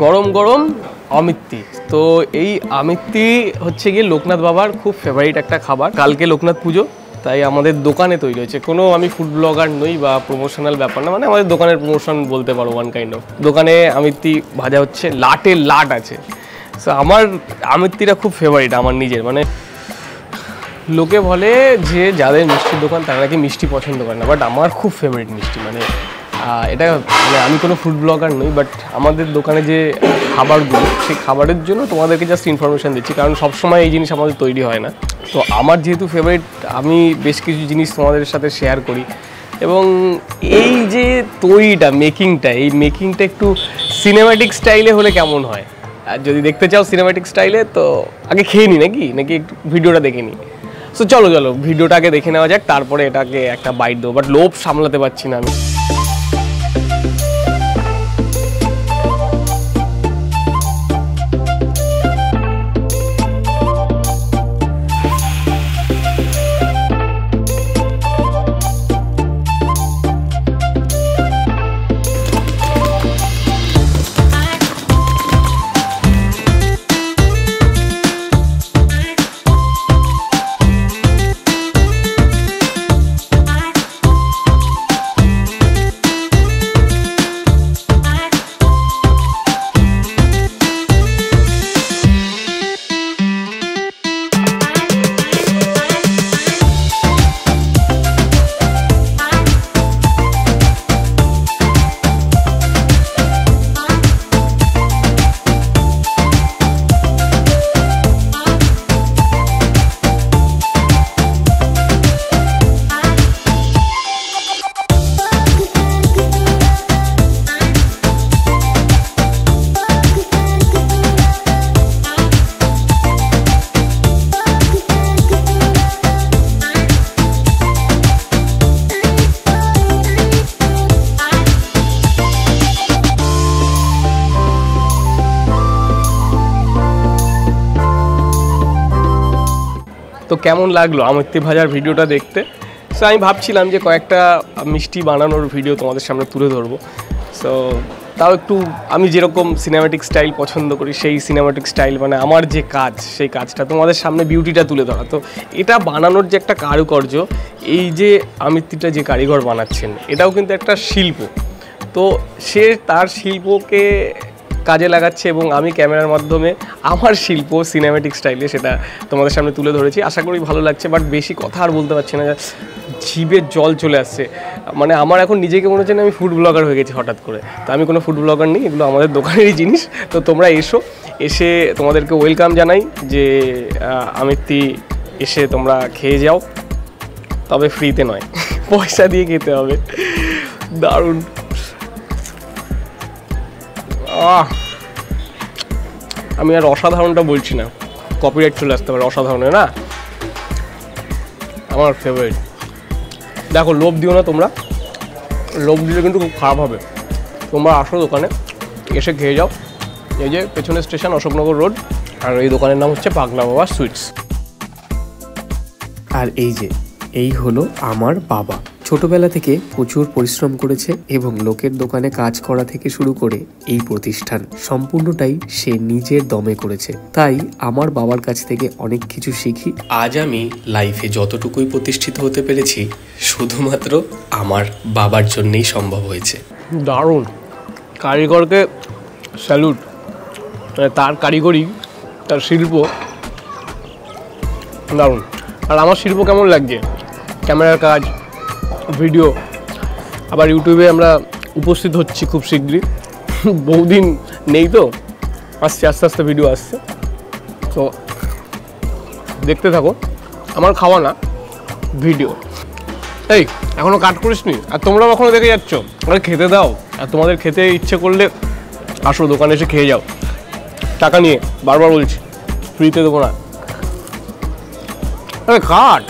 গরম গরম অমিত্তি। তো এই অমিত্তি হচ্ছে গিয়ে লোকনাথ বাবার খুব ফেভারিট একটা খাবার। কালকে লোকনাথ পুজো, তাই আমাদের দোকানে তৈরি হয়েছে। কোনো আমি ফুড ব্লগার নই বা প্রমোশনাল ব্যাপার না, মানে আমাদের দোকানের প্রমোশন বলতে পারো ওয়ান কাইন্ড অফ। দোকানে অমিত্তি ভাজা হচ্ছে, লাটের লাট আছে। সো আমার অমিত্তিটা খুব ফেভারিট আমার নিজের। মানে লোকে বলে যে যাদের মিষ্টির দোকান তারা নাকি মিষ্টি পছন্দ করে না, বাট আমার খুব ফেভারিট মিষ্টি। মানে এটা মানে আমি কোনো ফুড ব্লগার নই, বাট আমাদের দোকানে যে খাবারগুলো, সেই খাবারের জন্য তোমাদেরকে জাস্ট ইনফরমেশান দিচ্ছি, কারণ সবসময় এই জিনিস আমাদের তৈরি হয় না। তো আমার যেহেতু ফেভারিট, আমি বেশ কিছু জিনিস তোমাদের সাথে শেয়ার করি। এবং এই যে তৈরিটা, মেকিংটা, এই মেকিংটা একটু সিনেম্যাটিক স্টাইলে হলে কেমন হয়। আর যদি দেখতে চাও সিনেম্যাটিক স্টাইলে, তো আগে খেয়ে নিই নাকি একটু ভিডিওটা দেখে নিই। সো চলো ভিডিওটা আগে দেখে নেওয়া যাক, তারপরে এটাকে একটা বাইট দেবো। বাট লোভ সামলাতে পারছি না আমি। তো কেমন লাগলো অমিত্তি ভাজার ভিডিওটা দেখতে? সো আমি ভাবছিলাম যে কয়েকটা মিষ্টি বানানোর ভিডিও তোমাদের সামনে তুলে ধরবো। সো তাও একটু আমি যেরকম সিনেম্যাটিক স্টাইল পছন্দ করি, সেই সিনেম্যাটিক স্টাইল, মানে আমার যে কাজ, সেই কাজটা তোমাদের সামনে বিউটিটা তুলে ধরা। তো এটা বানানোর যে একটা কারুকার্য, এই যে অমিত্তিটা যে কারিগর বানাচ্ছেন, এটাও কিন্তু একটা শিল্প। তো সে তার শিল্পকে কাজে লাগাচ্ছে এবং আমি ক্যামেরার মাধ্যমে আমার শিল্প সিনেম্যাটিক স্টাইলে সেটা তোমাদের সামনে তুলে ধরেছি। আশা করি ভালো লাগছে। বাট বেশি কথা আর বলতে পারছি না, জিভের জল চলে আসছে। মানে আমার এখন নিজেকে মনে হচ্ছে না আমি ফুড ব্লগার হয়ে গেছি হঠাৎ করে। তো আমি কোনো ফুড ব্লগার নেই, এগুলো আমাদের দোকানেরই জিনিস। তো তোমরা এসে তোমাদেরকে ওয়েলকাম জানাই যে অমিত্তি এসে তোমরা খেয়ে যাও, তবে ফ্রিতে নয়, পয়সা দিয়ে খেতে হবে। দারুণ। আমি আর অসাধারণটা বলছি না, কপিরাইট চলে আসতে পারে অসাধারণে না। আমার ফেভারিট। দেখো, লোভ দিও না তোমরা, লোভ দিলে কিন্তু খুব খারাপ হবে। তোমরা আসো দোকানে, এসে খেয়ে যাও। এই যে পেছনের স্টেশন অশোকনগর রোড, আর এই দোকানের নাম হচ্ছে পাগলা বাবা সুইটস। আর এই হলো আমার বাবা। ছোটবেলা থেকে প্রচুর পরিশ্রম করেছে এবং লোকের দোকানে কাজ করা থেকে শুরু করে এই প্রতিষ্ঠান সম্পূর্ণটাই সে নিজের দমে করেছে। তাই আমার বাবার কাছ থেকে অনেক কিছু শিখি। আজ আমি লাইফে যতটুকুই প্রতিষ্ঠিত হতে পেরেছি শুধুমাত্র আমার বাবার জন্যই সম্ভব হয়েছে। দারুণ। কারিগরকে স্যালুট। তার কারিগরি, তার শিল্প দারুণ। আর আমার শিল্প কেমন লাগছে? ক্যামেরার কাজ, ভিডিও, আবার ইউটিউবে আমরা উপস্থিত হচ্ছি খুব শীঘ্রই। বহুদিন নেই তো, আসছে, আস্তে আস্তে ভিডিও আসছে। তো দেখতে থাকো। আমার খাওয়া না, ভিডিও। এই এখনও কাট করিসনি? আর তোমরাও এখনও দেখে যাচ্ছ? আরে খেতে দাও। আর তোমাদের খেতে ইচ্ছে করলে আসো, দোকানে এসে খেয়ে যাও, টাকা নিয়ে। বারবার বলছি, ফ্রিতে দেবো না। আরে কাট।